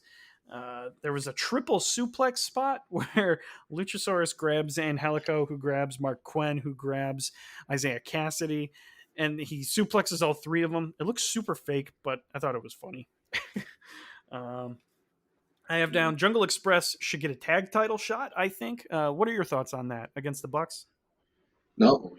[SPEAKER 1] There was a triple suplex spot where Luchasaurus grabs Angelico, who grabs Mark Quinn, who grabs Isaiah Cassidy, and he suplexes all three of them. It looks super fake, but I thought it was funny. um, I have down Jungle Express should get a tag title shot. I think. What are your thoughts on that against the Bucks?
[SPEAKER 2] No,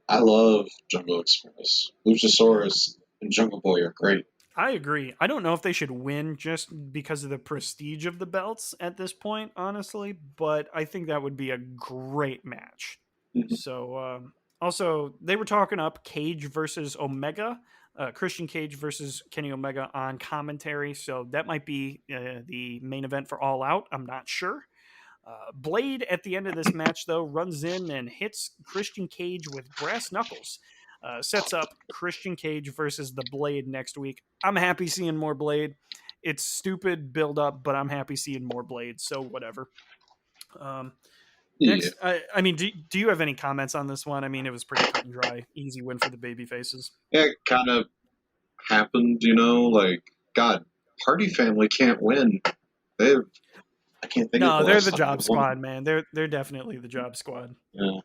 [SPEAKER 2] I love Jungle Express. Luchasaurus and Jungle Boy are great.
[SPEAKER 1] I agree. I don't know if they should win just because of the prestige of the belts at this point, honestly, but I think that would be a great match.
[SPEAKER 2] Mhm.
[SPEAKER 1] So, also, they were talking up Cage versus Omega, Christian Cage versus Kenny Omega on commentary. So that might be the main event for All Out. I'm not sure. Blade at the end of this match, though, runs in and hits Christian Cage with brass knuckles. Sets up Christian Cage versus the Blade next week. I'm happy seeing more Blade. It's stupid build up, but I'm happy seeing more Blade. So whatever. Um,
[SPEAKER 2] Yeah,
[SPEAKER 1] Next, I mean, do you have any comments on this one? I mean, it was pretty cut and dry. Easy win for the baby faces.
[SPEAKER 2] it kind of happened, you know. Like, God, Hardy family can't win. They've I can't think of
[SPEAKER 1] No,
[SPEAKER 2] the
[SPEAKER 1] they're
[SPEAKER 2] last
[SPEAKER 1] the
[SPEAKER 2] time
[SPEAKER 1] job
[SPEAKER 2] they won.
[SPEAKER 1] squad, man. They're definitely the job squad.
[SPEAKER 2] Yeah,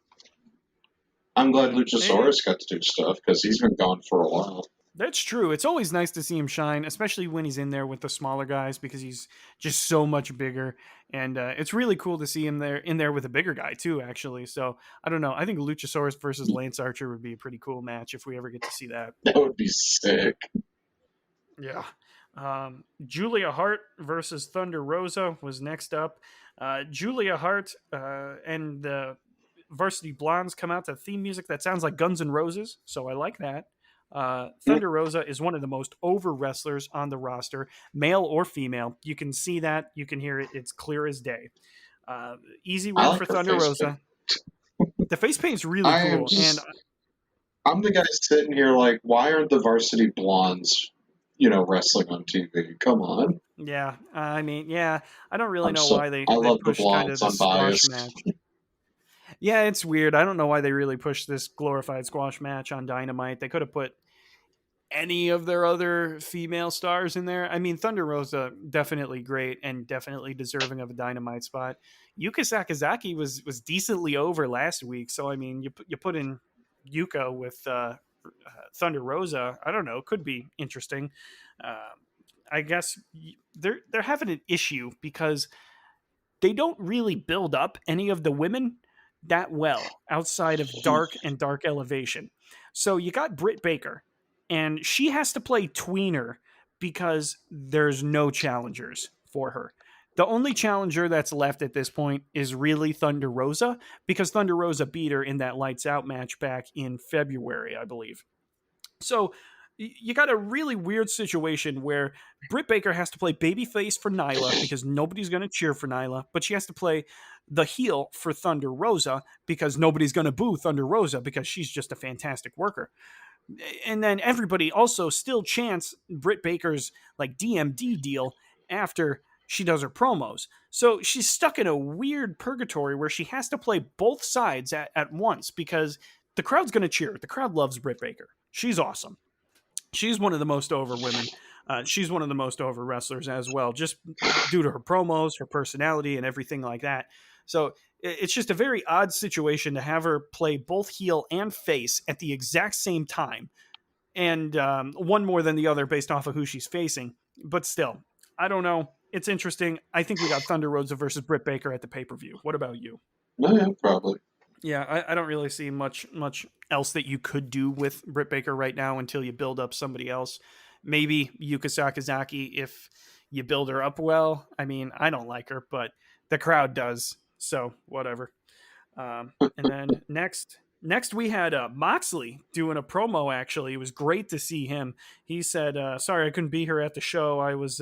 [SPEAKER 2] I'm glad
[SPEAKER 1] Yeah.
[SPEAKER 2] Luchasaurus got to do stuff because he's been gone for a while.
[SPEAKER 1] That's true. It's always nice to see him shine, especially when he's in there with the smaller guys because he's just so much bigger. And it's really cool to see him there in there with a bigger guy too. Actually, so I don't know. I think Luchasaurus versus Lance Archer would be a pretty cool match if we ever get to see that.
[SPEAKER 2] That would be sick.
[SPEAKER 1] Yeah. Julia Hart versus Thunder Rosa was next up. Julia Hart and the Varsity Blondes come out to theme music that sounds like Guns N' Roses, so I like that. Thunder Rosa is one of the most over wrestlers on the roster, male or female. You can see that, you can hear it. It's clear as day. Easy
[SPEAKER 2] I
[SPEAKER 1] win for
[SPEAKER 2] like her
[SPEAKER 1] Thunder
[SPEAKER 2] face paint.
[SPEAKER 1] Rosa. The face paint's really
[SPEAKER 2] I am
[SPEAKER 1] cool, and
[SPEAKER 2] just I'm the guy sitting here like, why aren't the Varsity Blondes, wrestling on TV? Come on.
[SPEAKER 1] yeah, I mean, yeah, I don't really
[SPEAKER 2] I'm
[SPEAKER 1] know
[SPEAKER 2] so
[SPEAKER 1] why
[SPEAKER 2] I
[SPEAKER 1] they
[SPEAKER 2] love the
[SPEAKER 1] pushed kind of
[SPEAKER 2] blondes.
[SPEAKER 1] the
[SPEAKER 2] I'm
[SPEAKER 1] squash
[SPEAKER 2] biased.
[SPEAKER 1] match. Yeah, it's weird. I don't know why they really pushed this glorified squash match on Dynamite. They could have put any of their other female stars in there. I mean, Thunder Rosa definitely great and definitely deserving of a Dynamite spot. Yuka Sakazaki was decently over last week, so I mean, you put in Yuka with Thunder Rosa. I don't know, could be interesting. I guess they're having an issue because they don't really build up any of the women that well outside of Dark and Dark Elevation. So you got Britt Baker, and she has to play tweener because there's no challengers for her. The only challenger that's left at this point is really Thunder Rosa because Thunder Rosa beat her in that lights out match back in February, I believe. So you got a really weird situation where Britt Baker has to play babyface for Nyla because nobody's going to cheer for Nyla, but she has to play the heel for Thunder Rosa because nobody's going to boo Thunder Rosa because she's just a fantastic worker. And then everybody also still chants Britt Baker's like DMD deal after she does her promos. So she's stuck in a weird purgatory where she has to play both sides at once because the crowd's going to cheer. The crowd loves Britt Baker. She's awesome. She's one of the most over women. She's one of the most over wrestlers as well, just due to her promos, her personality, and everything like that. So it's just a very odd situation to have her play both heel and face at the exact same time, and one more than the other based off of who she's facing. But still, I don't know. It's interesting. I think we got Thunder Rosa versus Britt Baker at the pay per view. What about you?
[SPEAKER 2] No, yeah, probably.
[SPEAKER 1] Yeah, I don't really see much else that you could do with Britt Baker right now until you build up somebody else. Maybe Yuka Sakazaki if you build her up well. I mean, I don't like her, but the crowd does. So whatever. And then next we had Moxley doing a promo. Actually, it was great to see him. He said, "Sorry, I couldn't be here at the show. I was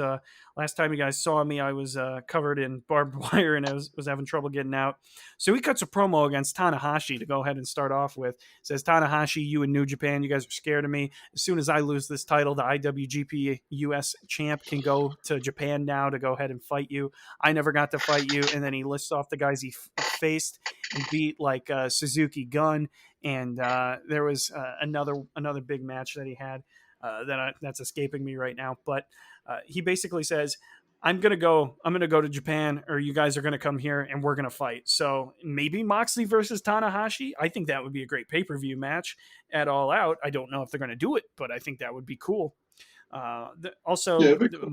[SPEAKER 1] last time you guys saw me, I was covered in barbed wire and I was having trouble getting out." So he cuts a promo against Tanahashi to go ahead and start off with. Says, "Tanahashi, you in New Japan, you guys are scared of me. As soon as I lose this title, the IWGP US champ can go to Japan now to go ahead and fight you. I never got to fight you." And then he lists off the guys he faced and beat, like Suzuki Gun, and there was another big match that he had that's escaping me right now. But he basically says, I'm gonna go to Japan, or you guys are gonna come here and we're gonna fight. So maybe Moxley versus Tanahashi. I think that would be a great pay-per-view match at All Out. I don't know if they're gonna do it, but I think that would be cool.
[SPEAKER 2] Yeah,
[SPEAKER 1] Also,
[SPEAKER 2] it'd be cool.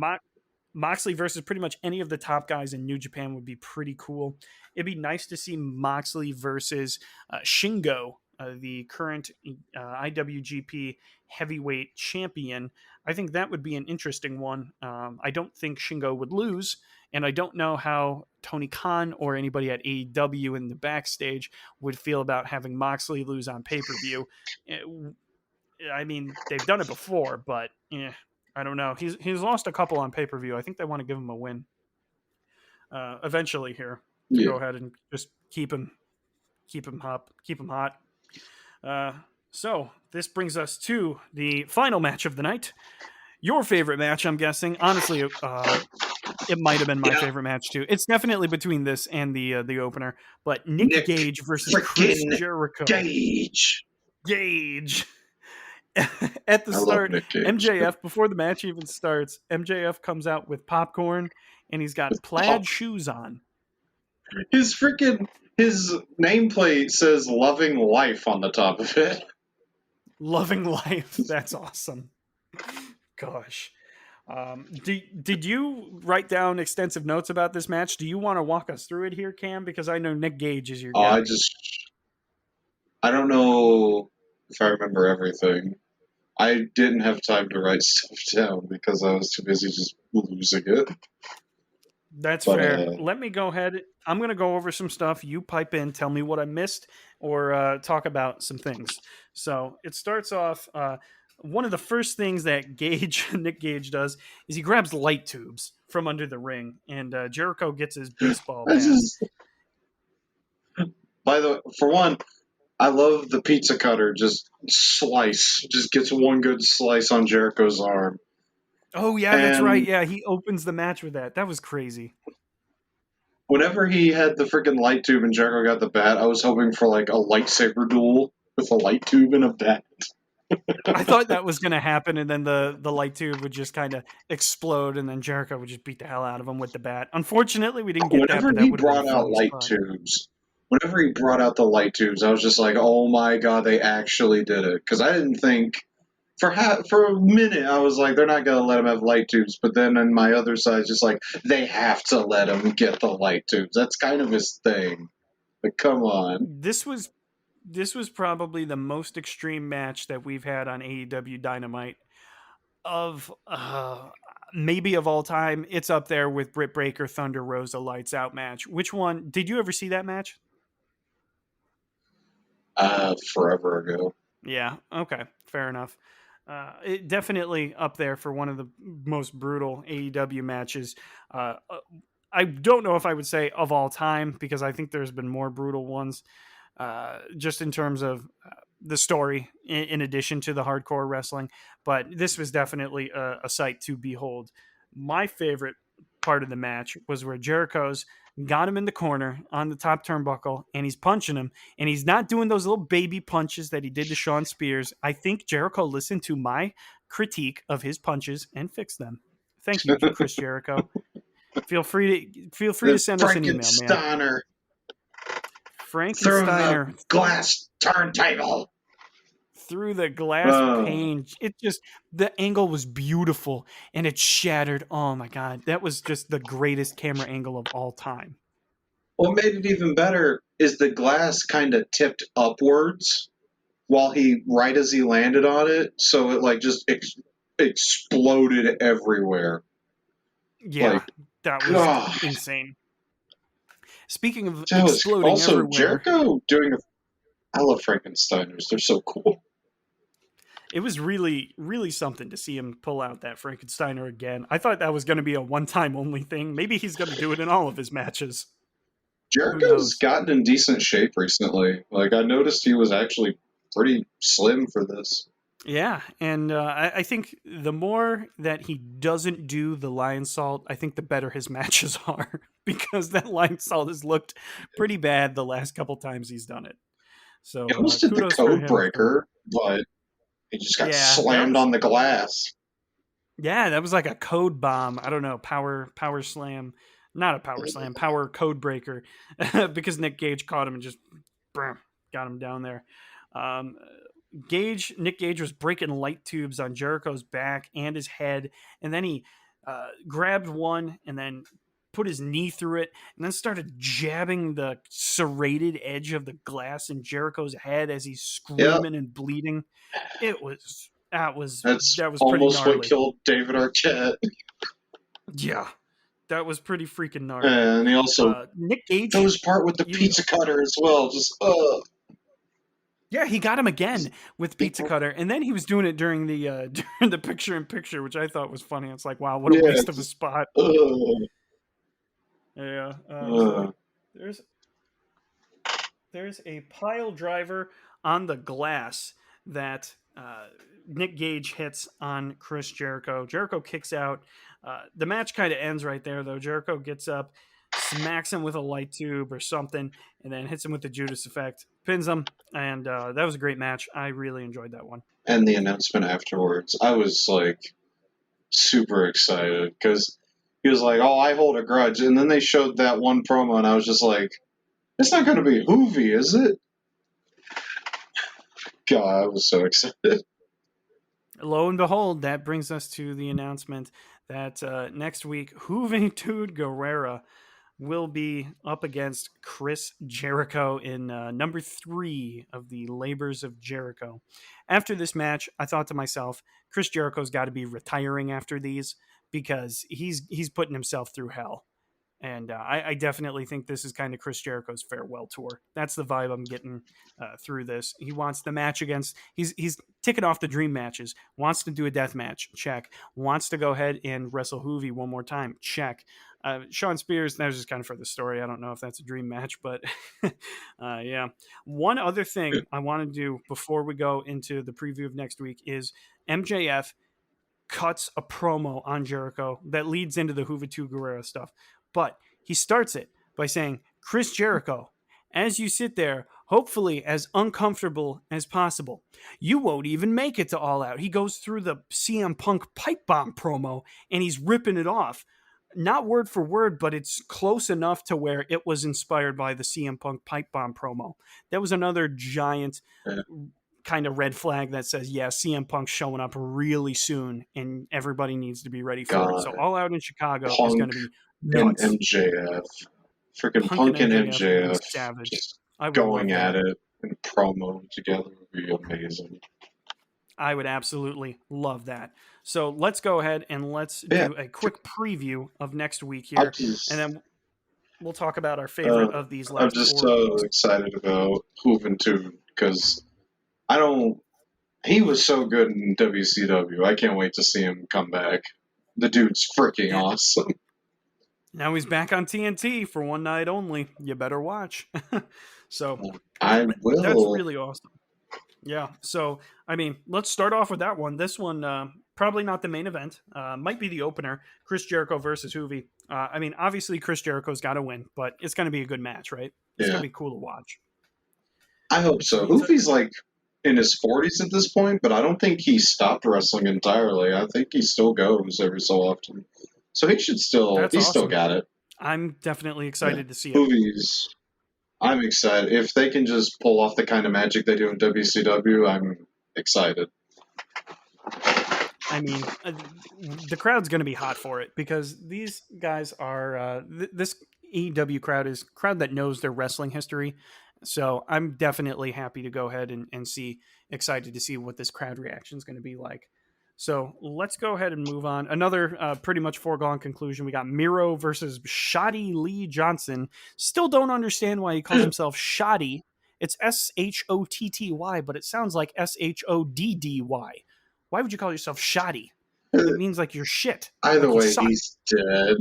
[SPEAKER 1] Moxley versus pretty much any of the top guys in New Japan would be pretty cool. It'd be nice to see Moxley versus Shingo, the current IWGP Heavyweight Champion. I think that would be an interesting one. I don't think Shingo would lose, and I don't know how Tony Khan or anybody at AEW in the backstage would feel about having Moxley lose on pay per view. I mean, they've done it before, but I don't know. He's lost a couple on pay per view. I think they want to give him a win eventually here to
[SPEAKER 2] Yeah.
[SPEAKER 1] go ahead and just keep him hot. Uh, so this brings us to the final match of the night. Your favorite match, I'm guessing. Honestly, it might have been my
[SPEAKER 2] Yeah.
[SPEAKER 1] favorite match too. It's definitely between this and the opener. But Nick
[SPEAKER 2] Nick
[SPEAKER 1] Gage versus Chris
[SPEAKER 2] freaking
[SPEAKER 1] Jericho.
[SPEAKER 2] Gage.
[SPEAKER 1] Gage. At the
[SPEAKER 2] I love
[SPEAKER 1] start,
[SPEAKER 2] Nick Gage.
[SPEAKER 1] MJF, before the match even starts, MJF comes out with popcorn and he's got plaid shoes on.
[SPEAKER 2] His nameplate says "Loving Life" on the top of it.
[SPEAKER 1] Loving life. That's awesome. Gosh. Did you write down extensive notes about this match? Do you want to walk us through it here, Cam? Because I know Nick Gage is your guy.
[SPEAKER 2] I don't know if I remember everything. I didn't have time to write stuff down because I was too busy just losing it.
[SPEAKER 1] That's fair. Let me go ahead. I'm going to go over some stuff. You pipe in, tell me what I missed, or talk about some things. So it starts off. One of the first things that Nick Gage does is he grabs light tubes from under the ring, and Jericho gets his baseball bat.
[SPEAKER 2] For one, I love the pizza cutter. Just gets one good slice on Jericho's arm.
[SPEAKER 1] Oh yeah, that's right. Yeah, he opens the match with that. That was crazy.
[SPEAKER 2] Whenever he had the freaking light tube and Jericho got the bat, I was hoping for like a lightsaber duel with a light tube and a bat.
[SPEAKER 1] I thought that was going to happen, and then the light tube would just kind of explode, and then Jericho would just beat the hell out of him with the bat. Unfortunately, we didn't get
[SPEAKER 2] Whenever
[SPEAKER 1] that.
[SPEAKER 2] he brought out light tubes, whenever he brought out the light tubes, I was just like, "Oh my god, they actually did it!" Because I didn't think for a minute I was like, "They're not going to let him have light tubes," but then on my other side, just like they have to let him get the light tubes. That's kind of his thing. But come on,
[SPEAKER 1] this was probably the most extreme match that we've had on AEW Dynamite of maybe of all time. It's up there with Britt Baker Thunder Rosa Lights Out match. Which one did you ever see that match?
[SPEAKER 2] Forever ago.
[SPEAKER 1] Yeah. Okay. Fair enough. It definitely up there for one of the most brutal AEW matches. I don't know if I would say of all time, because I think there's been more brutal ones. Just in terms of the story, in addition to the hardcore wrestling, but this was definitely a sight to behold. My favorite part of the match was where Jericho's got him in the corner on the top turnbuckle, and he's punching him, and he's not doing those little baby punches that he did to Shawn Spears. I think Jericho listened to my critique of his punches and fixed them. Thank you, Chris Jericho. Feel free to send us an email, man. Frankensteiner
[SPEAKER 2] through the glass turntable.
[SPEAKER 1] Through the glass pane. It just, the angle was beautiful and it shattered. Oh my god, that was just the greatest camera angle of all time.
[SPEAKER 2] What made it even better is the glass kind of tipped upwards right as he landed on it, so it like just exploded everywhere.
[SPEAKER 1] Yeah, that was insane. Speaking of exploding
[SPEAKER 2] also
[SPEAKER 1] everywhere,
[SPEAKER 2] Jericho I love Frankensteiners. They're so cool.
[SPEAKER 1] It was really, really something to see him pull out that Frankensteiner again. I thought that was going to be a one-time only thing. Maybe he's going to do it in all of his matches.
[SPEAKER 2] Jericho's gotten in decent shape recently. Like, I noticed he was actually pretty slim for this.
[SPEAKER 1] Yeah, and I think the more that he doesn't do the lion salt, I think the better his matches are, because that lion salt has looked pretty bad the last couple times he's done it. So
[SPEAKER 2] he almost did the code breaker, but he just got slammed on the glass.
[SPEAKER 1] Yeah, that was like a code bomb. I don't know, power slam, not a power slam, power code breaker, because Nick Gage caught him and just got him down there. Um, Nick Gage was breaking light tubes on Jericho's back and his head, and then he grabbed one and then put his knee through it, and then started jabbing the serrated edge of the glass in Jericho's head as he's
[SPEAKER 2] Yeah,
[SPEAKER 1] screaming and bleeding. It was
[SPEAKER 2] that's
[SPEAKER 1] that was pretty
[SPEAKER 2] almost what
[SPEAKER 1] gnarly.
[SPEAKER 2] killed David Arquette.
[SPEAKER 1] Yeah, that was pretty freaking gnarly.
[SPEAKER 2] And he also
[SPEAKER 1] Nick Gage,
[SPEAKER 2] goes part with the
[SPEAKER 1] you
[SPEAKER 2] pizza cutter as well. Just
[SPEAKER 1] yeah, he got him again with pizza cutter, and then he was doing it during the during the picture in picture, which I thought was funny. It's like, wow, what a
[SPEAKER 2] yeah,
[SPEAKER 1] waste of a
[SPEAKER 2] just
[SPEAKER 1] spot.
[SPEAKER 2] uh,
[SPEAKER 1] Yeah.
[SPEAKER 2] uh,
[SPEAKER 1] There's there's a pile driver on the glass that Nick Gage hits on Chris Jericho. Jericho kicks out. The match kind of ends right there, though. Jericho gets up, smacks him with a light tube or something, and then hits him with the Judas effect, pins him, and that was a great match. I really enjoyed that one.
[SPEAKER 2] and the announcement afterwards, I was like super excited because he was like, "Oh, I hold a grudge," and then they showed that one promo, and I was just like, "It's not going to be Hoovy, is it?" God, I was so excited.
[SPEAKER 1] Lo and behold, that brings us to the announcement that next week, Juventud Guerrera will be up against Chris Jericho in number 3 of the Labors of Jericho. After this match, I thought to myself, Chris Jericho's got to be retiring after these because he's putting himself through hell. And I definitely think this is kind of Chris Jericho's farewell tour. That's the vibe I'm getting through this. He wants the match against. He's ticking off the dream matches. Wants to do a death match. Check. Wants to go ahead and wrestle Hoovy one more time. Check. Sean Spears. That was just kind of for the story. I don't know if that's a dream match, but yeah. One other thing I want to do before we go into the preview of next week is MJF cuts a promo on Jericho that leads into the Juventud Guerrera stuff. But he starts it by saying, Chris Jericho, as you sit there, hopefully as uncomfortable as possible, you won't even make it to All Out. He goes through the CM Punk pipe bomb promo and he's ripping it off. Not word for word, but it's close enough to where it was inspired by the CM Punk pipe bomb promo. That was another giant kind of red flag that says, yeah, CM Punk's showing up really soon and everybody needs to be ready for it.
[SPEAKER 2] God,
[SPEAKER 1] So All Out in Chicago is going
[SPEAKER 2] Punk
[SPEAKER 1] to be
[SPEAKER 2] and
[SPEAKER 1] nuts.
[SPEAKER 2] MJF, freaking
[SPEAKER 1] Punk and
[SPEAKER 2] Punk and
[SPEAKER 1] MJF will be
[SPEAKER 2] MJF,
[SPEAKER 1] savage.
[SPEAKER 2] just
[SPEAKER 1] I would love
[SPEAKER 2] going at
[SPEAKER 1] that.
[SPEAKER 2] it and promo together would be amazing.
[SPEAKER 1] I would absolutely love that. So let's go ahead and let's
[SPEAKER 2] Yeah,
[SPEAKER 1] do a quick preview of next week
[SPEAKER 2] I
[SPEAKER 1] here, and
[SPEAKER 2] just
[SPEAKER 1] then we'll talk about our
[SPEAKER 2] uh,
[SPEAKER 1] favorite of these
[SPEAKER 2] I'm
[SPEAKER 1] last
[SPEAKER 2] just
[SPEAKER 1] 4
[SPEAKER 2] so
[SPEAKER 1] weeks.
[SPEAKER 2] excited about Juventud because I don't. He was so good in WCW. I can't wait to see him come back. The dude's freaking
[SPEAKER 1] Yeah.
[SPEAKER 2] awesome.
[SPEAKER 1] Now he's back on TNT for one night only. You better watch. So
[SPEAKER 2] I
[SPEAKER 1] that's
[SPEAKER 2] will.
[SPEAKER 1] really awesome. Yeah. So, I mean, let's start off with that one. This one, probably not the main event. Might be the opener. Chris Jericho versus Hoovy. I mean, obviously, Chris Jericho's got to win, but it's going to be a good match, right? It's going
[SPEAKER 2] Yeah,
[SPEAKER 1] to be cool to watch.
[SPEAKER 2] I hope
[SPEAKER 1] Which
[SPEAKER 2] so.
[SPEAKER 1] leads us.
[SPEAKER 2] Hoofy's like in his 40s at this point, but I don't think he stopped wrestling entirely. I think he still goes every so often. So he should still.
[SPEAKER 1] That's
[SPEAKER 2] He's still
[SPEAKER 1] awesome.
[SPEAKER 2] got it.
[SPEAKER 1] I'm definitely
[SPEAKER 2] Yeah.
[SPEAKER 1] excited to see it.
[SPEAKER 2] Hoofy's. I'm excited. If they can just pull off the kind of magic they do in WCW, I'm excited.
[SPEAKER 1] I mean, the crowd's going to be hot for it because these guys are this AEW crowd is a crowd that knows their wrestling history. So I'm definitely happy to go ahead and see excited to see what this crowd reaction is going to be like. So let's go ahead and move on. Another pretty much foregone conclusion. We got Miro versus Shoddy Lee Johnson. Still don't understand why he calls himself Shoddy. It's Shotty, but it sounds like Shoddy. Why would you call yourself shoddy? It means like you're shit,
[SPEAKER 2] Either
[SPEAKER 1] like you
[SPEAKER 2] way,
[SPEAKER 1] suck.
[SPEAKER 2] he's dead.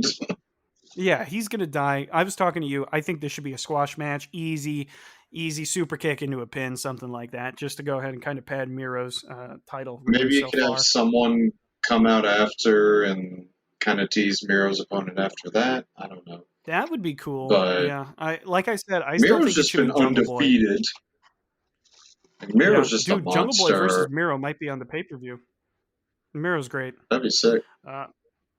[SPEAKER 1] Yeah, he's gonna die. I was talking to you. I think this should be a squash match, easy super kick into a pin, something like that, just to go ahead and kind of pad Miro's title
[SPEAKER 2] Maybe
[SPEAKER 1] reign
[SPEAKER 2] you
[SPEAKER 1] so
[SPEAKER 2] could have
[SPEAKER 1] far.
[SPEAKER 2] someone come out after and kind of tease Miro's opponent after that. I don't know.
[SPEAKER 1] That would be cool.
[SPEAKER 2] But
[SPEAKER 1] Yeah, like I said, I still
[SPEAKER 2] Miro's
[SPEAKER 1] think it
[SPEAKER 2] just
[SPEAKER 1] should be
[SPEAKER 2] been
[SPEAKER 1] Jungle Boy.
[SPEAKER 2] undefeated. Like, Miro's
[SPEAKER 1] Yeah,
[SPEAKER 2] just a
[SPEAKER 1] dude, Jungle Boy versus
[SPEAKER 2] monster.
[SPEAKER 1] Miro might be on the pay per view. Miro's great.
[SPEAKER 2] That'd be sick.
[SPEAKER 1] Uh,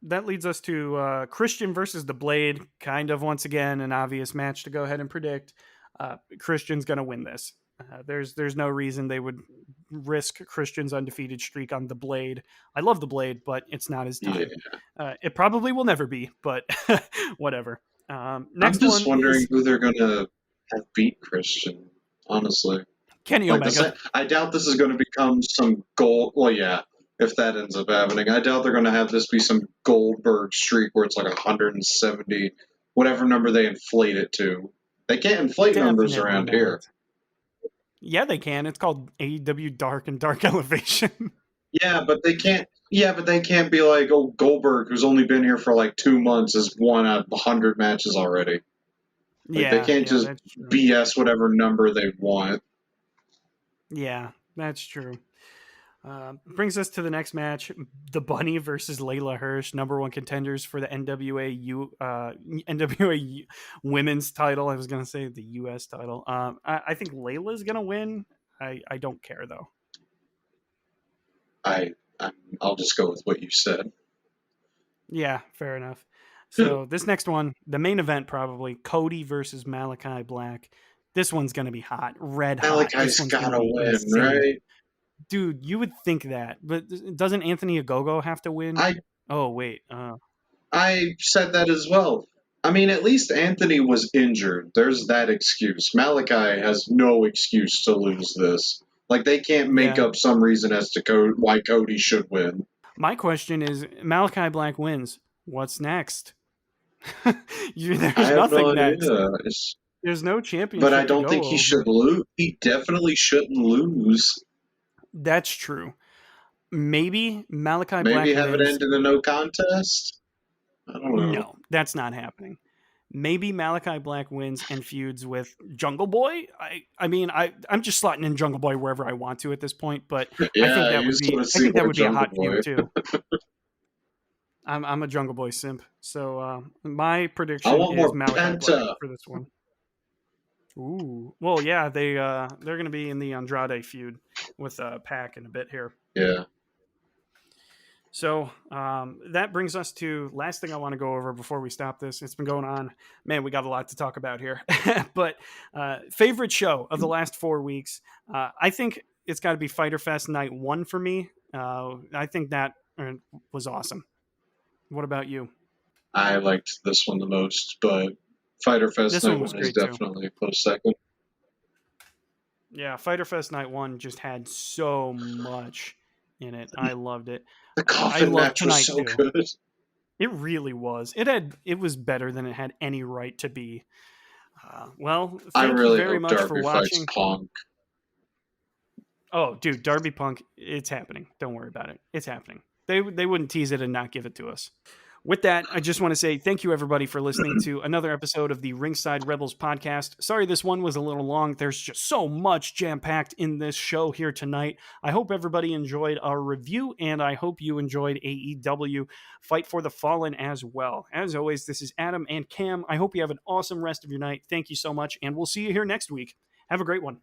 [SPEAKER 1] that leads us to Christian versus the Blade. Kind of once again an obvious match to go ahead and predict. Christian's going to win this. There's no reason they would risk Christian's undefeated streak on the Blade. I love the Blade, but it's not his
[SPEAKER 2] Yeah.
[SPEAKER 1] time. It probably will never be, but whatever.
[SPEAKER 2] I'm
[SPEAKER 1] Next
[SPEAKER 2] just
[SPEAKER 1] one
[SPEAKER 2] wondering
[SPEAKER 1] is
[SPEAKER 2] who they're gonna have beat Christian. Honestly,
[SPEAKER 1] Kenny
[SPEAKER 2] like
[SPEAKER 1] Omega.
[SPEAKER 2] I doubt this is going to become some gold. Well, yeah, if that ends up happening, I doubt they're going to have this be some Goldberg streak where it's like 170, whatever number they inflate it to. They can't inflate numbers
[SPEAKER 1] Definitely
[SPEAKER 2] around here.
[SPEAKER 1] not. Yeah, they can. It's called AEW Dark and Dark Elevation.
[SPEAKER 2] Yeah, but they can't. Yeah, but they can't be like, oh, Goldberg, who's only been here for like 2 months, has won out of 100 matches already. Like they can't just
[SPEAKER 1] that's true.
[SPEAKER 2] BS whatever number they want.
[SPEAKER 1] Yeah, that's true. Brings us to the next match: the Bunny versus Layla Hirsch, number one contenders for the NWA Women's title. I was gonna say the US title. I think Layla's gonna win. I don't care though.
[SPEAKER 2] I, I'll just go with what you said.
[SPEAKER 1] Yeah, fair enough. So this next one, the main event, probably Cody versus Malachi Black. This one's gonna be hot, red hot.
[SPEAKER 2] Malachi's
[SPEAKER 1] This one's gonna
[SPEAKER 2] gotta
[SPEAKER 1] be
[SPEAKER 2] win,
[SPEAKER 1] insane.
[SPEAKER 2] right?
[SPEAKER 1] Dude, you would think that, but doesn't Anthony Ogogo have to win? Oh wait,
[SPEAKER 2] I said that as well. I mean, at least Anthony was injured. There's that excuse. Malachi has no excuse to lose this. Like they can't make
[SPEAKER 1] yeah.
[SPEAKER 2] up some reason as to why Cody should win.
[SPEAKER 1] My question is, Malachi Black wins. What's next? There's
[SPEAKER 2] I have
[SPEAKER 1] nothing
[SPEAKER 2] no
[SPEAKER 1] next.
[SPEAKER 2] idea.
[SPEAKER 1] There's no championship.
[SPEAKER 2] But I don't
[SPEAKER 1] to
[SPEAKER 2] think
[SPEAKER 1] go
[SPEAKER 2] he
[SPEAKER 1] over.
[SPEAKER 2] should lose. He definitely shouldn't lose.
[SPEAKER 1] That's true. Maybe Malachi
[SPEAKER 2] Maybe
[SPEAKER 1] Black
[SPEAKER 2] have
[SPEAKER 1] wins.
[SPEAKER 2] it end in a no contest. I don't know.
[SPEAKER 1] No, that's not happening. Maybe Malachi Black wins and feuds with Jungle Boy. I mean, I'm just slotting in Jungle Boy wherever I want to at this point, but
[SPEAKER 2] Yeah,
[SPEAKER 1] I think that would be. I think that would be a hot feud too. I'm a Jungle Boy simp, so my prediction is Malachi Black for this one. Ooh, well, yeah, they're going to be in the Andrade feud with Pac in a bit here.
[SPEAKER 2] Yeah.
[SPEAKER 1] So that brings us to last thing I want to go over before we stop this. It's been going on, man. We got a lot to talk about here. But favorite show of the last 4 weeks, I think it's got to be Fyter Fest Night 1 for me. I think that was awesome. What about you?
[SPEAKER 2] I liked this one the most, but Fyter Fest
[SPEAKER 1] This
[SPEAKER 2] Night
[SPEAKER 1] one was
[SPEAKER 2] 1 is
[SPEAKER 1] great, too.
[SPEAKER 2] definitely a close second.
[SPEAKER 1] Yeah, Fyter Fest Night 1 just had so much in it. I loved it.
[SPEAKER 2] The coffin match was so
[SPEAKER 1] too.
[SPEAKER 2] good.
[SPEAKER 1] It really was. It was better than it had any right to be. Well, thank you very much for watching.
[SPEAKER 2] Punk.
[SPEAKER 1] Oh, dude, Darby Punk, it's happening. Don't worry about it. It's happening. They wouldn't tease it and not give it to us. With that, I just want to say thank you, everybody, for listening to another episode of the Ringside Rebels podcast. Sorry this one was a little long. There's just so much jam-packed in this show here tonight. I hope everybody enjoyed our review, and I hope you enjoyed AEW Fight for the Fallen as well. As always, this is Adam and Cam. I hope you have an awesome rest of your night. Thank you so much, and we'll see you here next week. Have a great one.